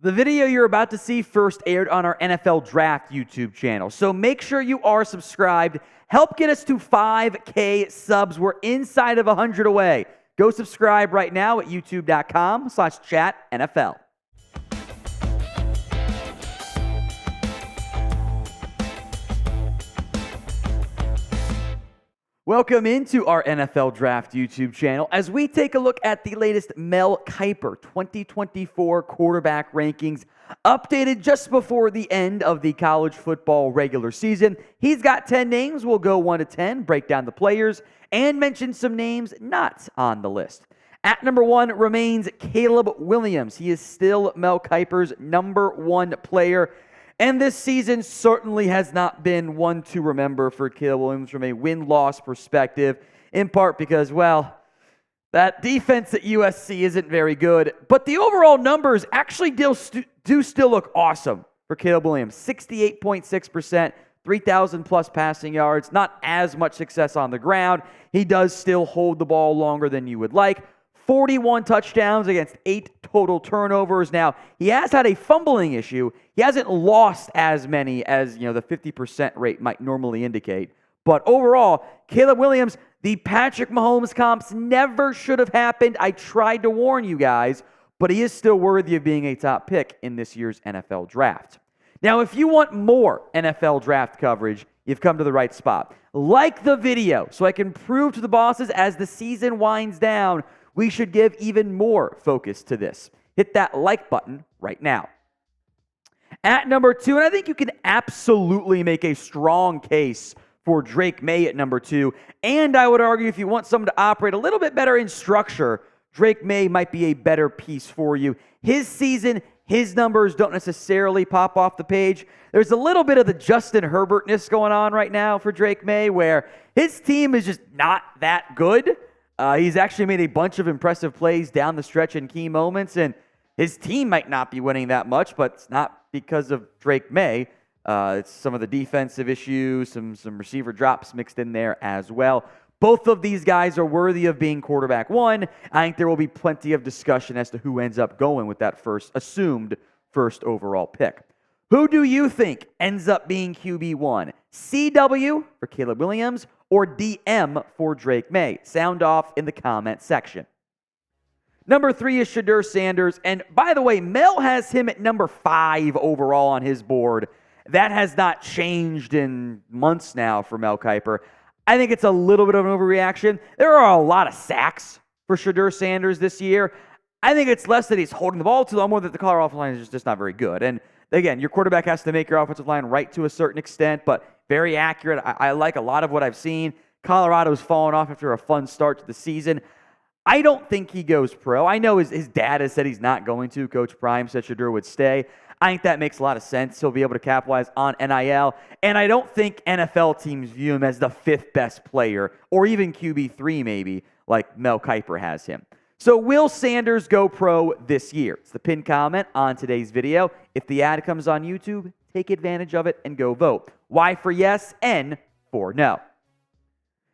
The video you're about to see first aired on our NFL Draft YouTube channel, so make sure you are subscribed. Help get us to 5K subs. We're inside of 100 away. Go subscribe right now at youtube.com/chatNFL. Welcome into our NFL Draft YouTube channel as we take a look at the latest Mel Kiper 2024 quarterback rankings, updated just before the end of the college football regular season. He's got 10 names. We'll go 1 to 10, break down the players, and mention some names not on the list. At number 1 remains Caleb Williams. He is still Mel Kiper's number 1 player. And this season certainly has not been one to remember for Caleb Williams from a win-loss perspective, in part because, well, that defense at USC isn't very good. But the overall numbers actually do still look awesome for Caleb Williams. 68.6%, 3,000-plus passing yards, not as much success on the ground. He does still hold the ball longer than you would like. 41 touchdowns against 8 total turnovers. Now, he has had a fumbling issue. He hasn't lost as many as, the 50% rate might normally indicate. But overall, Caleb Williams, the Patrick Mahomes comps never should have happened. I tried to warn you guys, but he is still worthy of being a top pick in this year's NFL Draft. Now, if you want more NFL Draft coverage, you've come to the right spot. Like the video so I can prove to the bosses as the season winds down, we should give even more focus to this. Hit that like button right now. At number 2, and I think you can absolutely make a strong case for Drake Maye at number 2, and I would argue if you want someone to operate a little bit better in structure, Drake Maye might be a better piece for you. His season, his numbers don't necessarily pop off the page. There's a little bit of the Justin Herbertness going on right now for Drake Maye, where his team is just not that good. He's actually made a bunch of impressive plays down the stretch in key moments, and his team might not be winning that much, but it's not because of Drake Maye. It's some of the defensive issues, some receiver drops mixed in there as well. Both of these guys are worthy of being quarterback 1. I think there will be plenty of discussion as to who ends up going with that assumed first overall pick. Who do you think ends up being QB1? CW for Caleb Williams or DM for Drake Maye? Sound off in the comment section. Number 3 is Shadur Sanders. And by the way, Mel has him at number 5 overall on his board. That has not changed in months now for Mel Kiper. I think it's a little bit of an overreaction. There are a lot of sacks for Shadur Sanders this year. I think it's less that he's holding the ball too long, more that the Colorado offensive line is just not very good. And again, your quarterback has to make your offensive line right to a certain extent, but very accurate. I like a lot of what I've seen. Colorado's fallen off after a fun start to the season. I don't think he goes pro. I know his dad has said he's not going to. Coach Prime said Shadur would stay. I think that makes a lot of sense. He'll be able to capitalize on NIL. And I don't think NFL teams view him as the 5th best player, or even QB3 maybe, like Mel Kiper has him. So will Sanders go pro this year? It's the pinned comment on today's video. If the ad comes on YouTube, take advantage of it and go vote. Y for yes, N for no.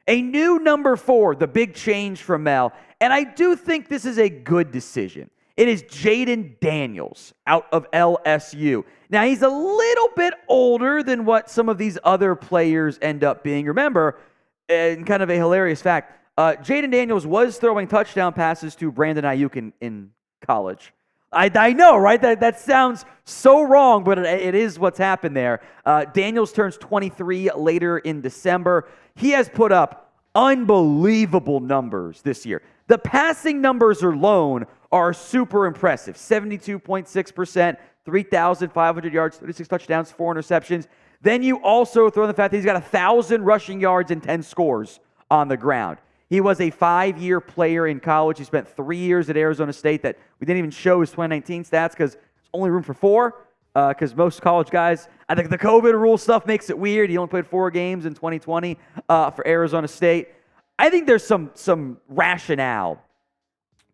A new number 4, the big change from Mel, and I do think this is a good decision. It is Jayden Daniels out of LSU. Now, he's a little bit older than what some of these other players end up being. Remember, and kind of a hilarious fact, Jayden Daniels was throwing touchdown passes to Brandon Ayuk in college. I know, right? That sounds so wrong, but it is what's happened there. Daniels turns 23 later in December. He has put up unbelievable numbers this year. The passing numbers alone are super impressive. 72.6%, 3,500 yards, 36 touchdowns, 4 interceptions. Then you also throw in the fact that he's got 1,000 rushing yards and 10 scores on the ground. He was a 5-year player in college. He spent 3 years at Arizona State that we didn't even show his 2019 stats because there's only room for 4. Because most college guys, I think the COVID rule stuff makes it weird. He only played 4 games in 2020 for Arizona State. I think there's some rationale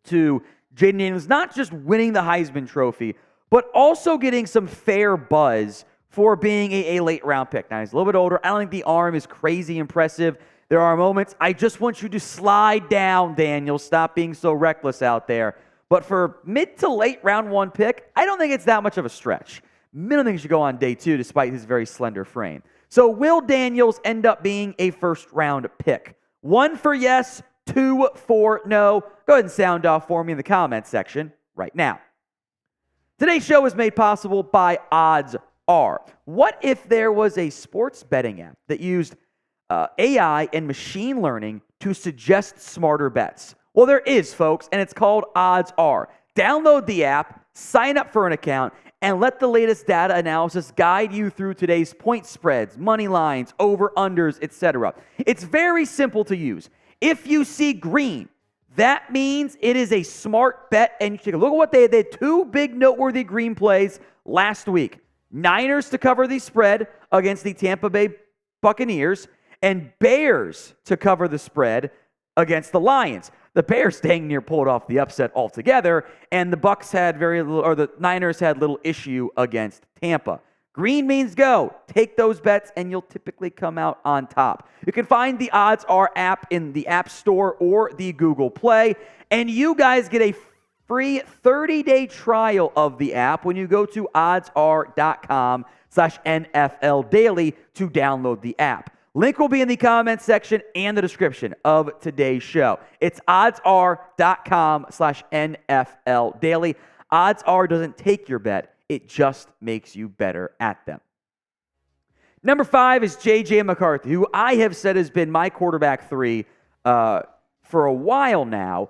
to Jayden Daniels not just winning the Heisman Trophy, but also getting some fair buzz for being a late round pick. Now, he's a little bit older. I don't think the arm is crazy impressive. There are moments, I just want you to slide down, Daniel. Stop being so reckless out there. But for mid to late round 1 pick, I don't think it's that much of a stretch. Minimum think he should go on day 2 despite his very slender frame. So will Daniels end up being a first-round pick? 1 for yes, 2 for no. Go ahead and sound off for me in the comments section right now. Today's show is made possible by OddsR. What if there was a sports betting app that used AI and machine learning to suggest smarter bets? Well, there is, folks, and it's called OddsR. Download the app, sign up for an account, and let the latest data analysis guide you through today's point spreads, money lines, over-unders, etc. It's very simple to use. If you see green, that means it is a smart bet, and you take a look at what they did. 2 big noteworthy green plays last week. Niners to cover the spread against the Tampa Bay Buccaneers, and Bears to cover the spread against the Lions. The Bears dang near pulled off the upset altogether, and the Bucs had the Niners had little issue against Tampa. Green means go. Take those bets, and you'll typically come out on top. You can find the OddsR app in the App Store or the Google Play, and you guys get a free 30-day trial of the app when you go to oddsr.com/NFL Daily to download the app. Link will be in the comments section and the description of today's show. It's oddsr.com/NFL Daily. OddsR doesn't take your bet. It just makes you better at them. Number 5 is J.J. McCarthy, who I have said has been my quarterback 3 for a while now.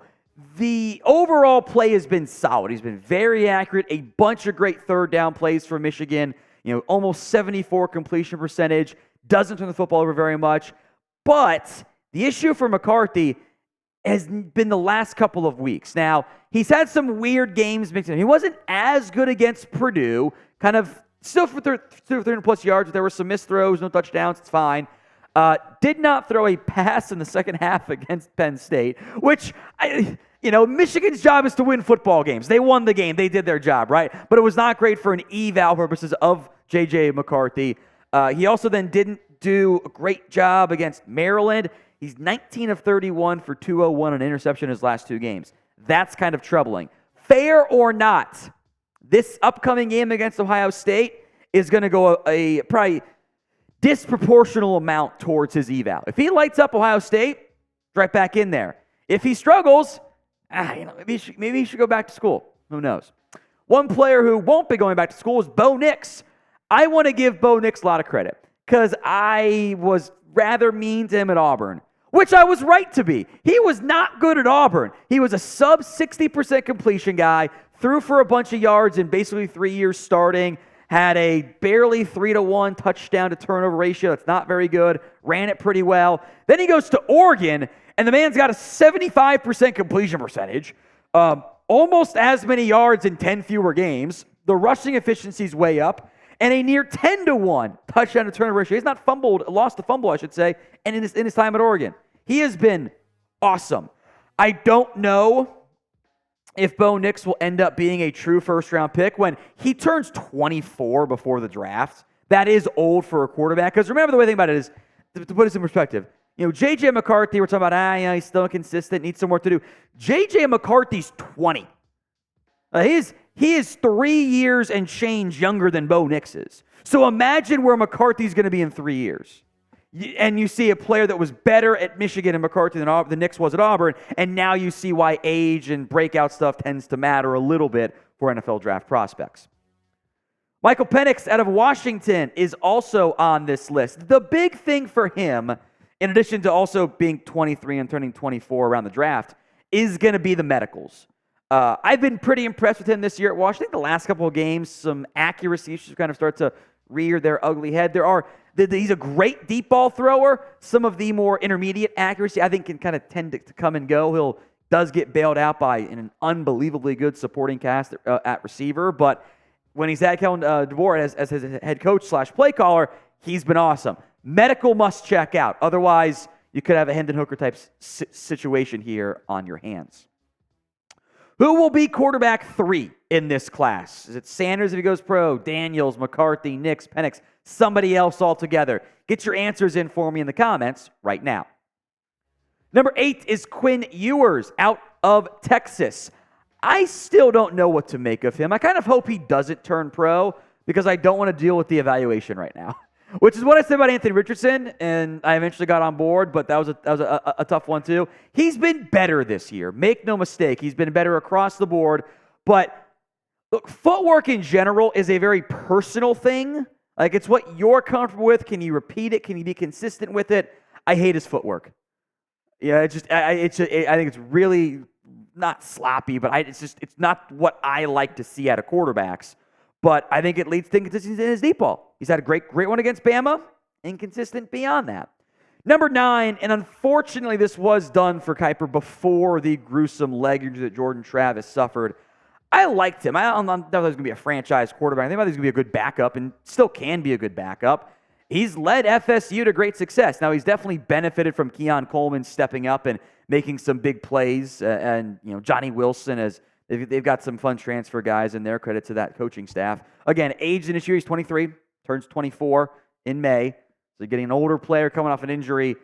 The overall play has been solid. He's been very accurate, a bunch of great third down plays for Michigan, almost 74 completion percentage. Doesn't turn the football over very much. But the issue for McCarthy has been the last couple of weeks. Now, he's had some weird games mixed in. He wasn't as good against Purdue, kind of still for 300-plus yards. There were some missed throws, no touchdowns. It's fine. Did not throw a pass in the second half against Penn State, which, Michigan's job is to win football games. They won the game. They did their job, right? But it was not great for an eval purposes of J.J. McCarthy. He also then didn't do a great job against Maryland. He's 19 of 31 for 201 and interception in his last 2 games. That's kind of troubling. Fair or not, this upcoming game against Ohio State is going to go a probably disproportional amount towards his eval. If he lights up Ohio State, right back in there. If he struggles, maybe he should go back to school. Who knows? One player who won't be going back to school is Bo Nix. I want to give Bo Nix a lot of credit because I was rather mean to him at Auburn, which I was right to be. He was not good at Auburn. He was a sub 60% completion guy, threw for a bunch of yards in basically 3 years starting, had a barely 3-to-1 touchdown to turnover ratio. That's not very good. Ran it pretty well. Then he goes to Oregon, and the man's got a 75% completion percentage, almost as many yards in 10 fewer games. The rushing efficiency's way up. And a near 10-to-1 touchdown to turnover ratio. He's not lost the fumble, I should say, and in his time at Oregon. He has been awesome. I don't know if Bo Nix will end up being a true first-round pick when he turns 24 before the draft. That is old for a quarterback. Because remember, the way to think about it is, to put this in perspective, J.J. McCarthy, we're talking about, he's still inconsistent, needs some work to do. J.J. McCarthy's 20. He is 3 years and change younger than Bo Nix is. So imagine where McCarthy's going to be in 3 years. And you see a player that was better at Michigan and McCarthy than Nix was at Auburn, and now you see why age and breakout stuff tends to matter a little bit for NFL draft prospects. Michael Penix out of Washington is also on this list. The big thing for him, in addition to also being 23 and turning 24 around the draft, is going to be the medicals. I've been pretty impressed with him this year at Washington. The last couple of games, some accuracy issues kind of start to rear their ugly head. He's a great deep ball thrower. Some of the more intermediate accuracy, I think, can kind of tend to come and go. Does get bailed out by an unbelievably good supporting cast at receiver. But when he's had Kellen DeBoer as his head coach / play caller, he's been awesome. Medical must check out. Otherwise, you could have a Hendon Hooker type situation here on your hands. Who will be quarterback 3 in this class? Is it Sanders if he goes pro, Daniels, McCarthy, Nix, Penix, somebody else altogether? Get your answers in for me in the comments right now. Number 8 is Quinn Ewers out of Texas. I still don't know what to make of him. I kind of hope he doesn't turn pro because I don't want to deal with the evaluation right now, which is what I said about Anthony Richardson, and I eventually got on board, but that was a tough one too. He's been better this year. Make no mistake. He's been better across the board, but look, footwork in general is a very personal thing. Like, it's what you're comfortable with. Can you repeat it? Can you be consistent with it? I hate his footwork. Yeah, I think it's really not sloppy, but it's not what I like to see out of quarterbacks. But I think it leads to inconsistency in his deep ball. He's had a great one against Bama, inconsistent beyond that. Number 9, and unfortunately this was done for Kiper before the gruesome leg injury that Jordan Travis suffered. I liked him. I don't know if he was going to be a franchise quarterback. I think he's going to be a good backup and still can be a good backup. He's led FSU to great success. Now, he's definitely benefited from Keon Coleman stepping up and making some big plays. And Johnny Wilson, they've got some fun transfer guys in there. Credit to that coaching staff. Again, age in this year, he's 23, turns 24 in May. So getting an older player coming off an injury.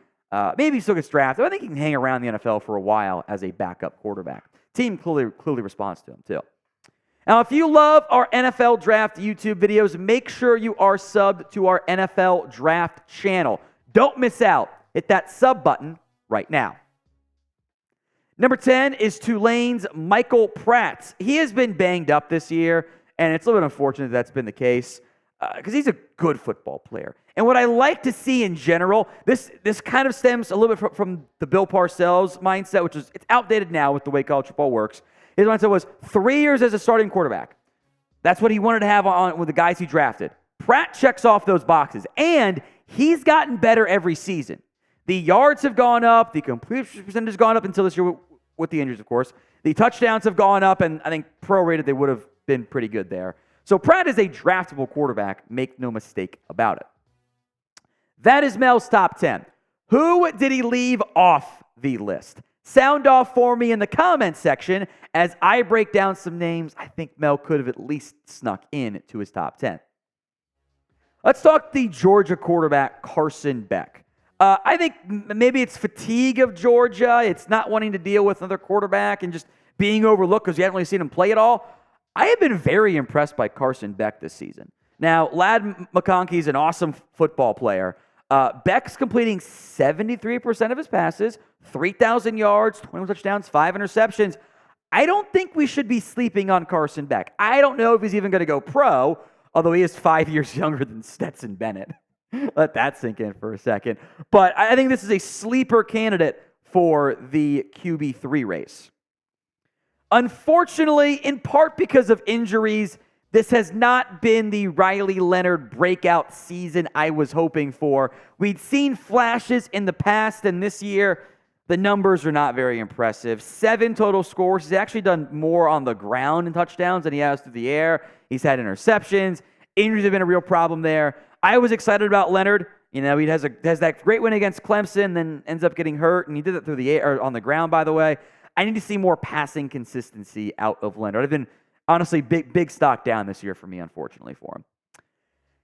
Maybe he still gets drafted. I think he can hang around the NFL for a while as a backup quarterback. Team clearly responds to him, too. Now, if you love our NFL Draft YouTube videos, make sure you are subbed to our NFL Draft channel. Don't miss out. Hit that sub button right now. Number 10 is Tulane's Michael Pratt. He has been banged up this year, and it's a little bit unfortunate that's been the case because he's a good football player. And what I like to see in general, this kind of stems a little bit from the Bill Parcells mindset, which is it's outdated now with the way college football works. His mindset was 3 years as a starting quarterback. That's what he wanted to have on with the guys he drafted. Pratt checks off those boxes, and he's gotten better every season. The yards have gone up. The completion percentage has gone up until this year with the injuries, of course. The touchdowns have gone up, and I think prorated they would have been pretty good there. So Pratt is a draftable quarterback. Make no mistake about it. That is Mel's top 10. Who did he leave off the list? Sound off for me in the comments section as I break down some names I think Mel could have at least snuck in to his top 10. Let's talk the Georgia quarterback, Carson Beck. I think maybe it's fatigue of Georgia. It's not wanting to deal with another quarterback and just being overlooked because you haven't really seen him play at all. I have been very impressed by Carson Beck this season. Now, Ladd McConkey is an awesome football player. Beck's completing 73% of his passes, 3,000 yards, 21 touchdowns, 5 interceptions. I don't think we should be sleeping on Carson Beck. I don't know if he's even going to go pro, although he is 5 years younger than Stetson Bennett. Let that sink in for a second. But I think this is a sleeper candidate for the QB3 race. Unfortunately, in part because of injuries, this has not been the Riley Leonard breakout season I was hoping for. We'd seen flashes in the past, and this year, the numbers are not very impressive. 7 total scores. He's actually done more on the ground in touchdowns than he has through the air. He's had interceptions. Injuries have been a real problem there. I was excited about Leonard. He has that great win against Clemson, then ends up getting hurt, and he did it through the air, or on the ground, by the way. I need to see more passing consistency out of Leonard. I've been honestly big stock down this year for me, unfortunately, for him.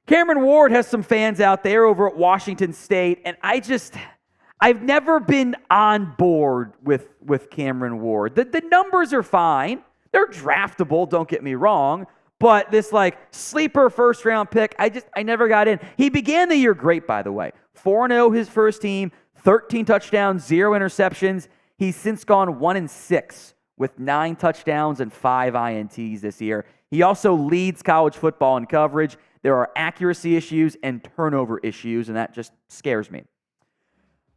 Cameron Ward has some fans out there over at Washington State, and I've never been on board with Cameron Ward. The numbers are fine. They're draftable, don't get me wrong. But this sleeper first round pick, I never got in. He began the year great, by the way. 4-0 his first team, 13 touchdowns, 0 interceptions. He's since gone 1-6 with 9 touchdowns and 5 INTs this year. He also leads college football in coverage. There are accuracy issues and turnover issues, and that just scares me.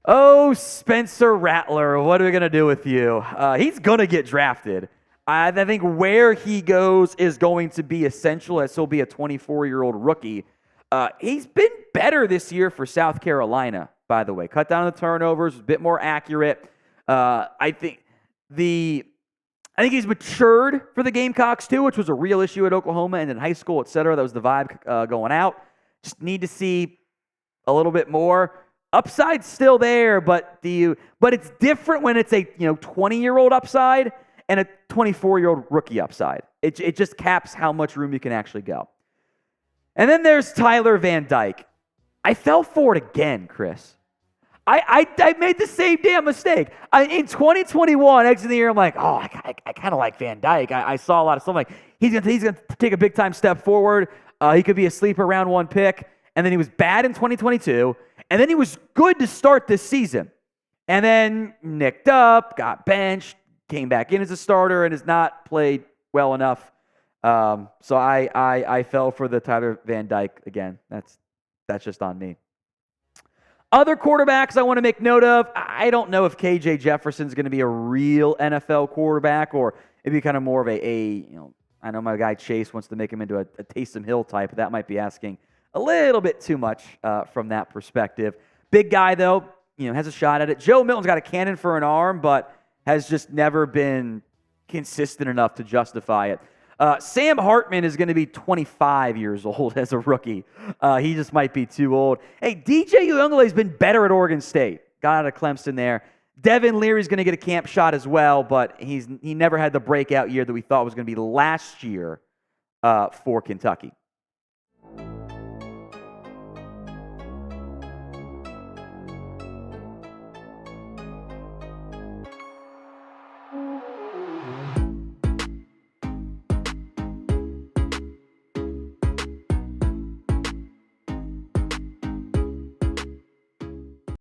Oh, Spencer Rattler, what are we going to do with you? He's going to get drafted. I think where he goes is going to be essential, as he'll be a 24-year-old rookie. He's been better this year for South Carolina, by the way. Cut down on the turnovers, a bit more accurate. I think he's matured for the Gamecocks, too, which was a real issue at Oklahoma and in high school, et cetera. That was the vibe going out. Just need to see a little bit more. Upside's still there, but it's different when it's a 20-year-old upside and a 24-year-old rookie upside. It just caps how much room you can actually go. And then there's Tyler Van Dyke. I fell for it again, Chris. I made the same damn mistake. In 2021, exiting the year, I'm like, oh, I kind of like Van Dyke. I saw a lot of stuff like he's gonna take a big time step forward. He could be a sleeper round 1 pick. And then he was bad in 2022. And then he was good to start this season. And then nicked up, got benched, came back in as a starter, and has not played well enough. So I fell for the Tyler Van Dyke again. That's just on me. Other quarterbacks I want to make note of, I don't know if KJ Jefferson's going to be a real NFL quarterback or maybe kind of more of I know my guy Chase wants to make him into a Taysom Hill type. That might be asking a little bit too much from that perspective. Big guy, though, has a shot at it. Joe Milton's got a cannon for an arm, but has just never been consistent enough to justify it. Sam Hartman is going to be 25 years old as a rookie. He just might be too old. Hey, DJ Uiagalelei has been better at Oregon State. Got out of Clemson there. Devin Leary's going to get a camp shot as well, but he never had the breakout year that we thought was going to be last year for Kentucky.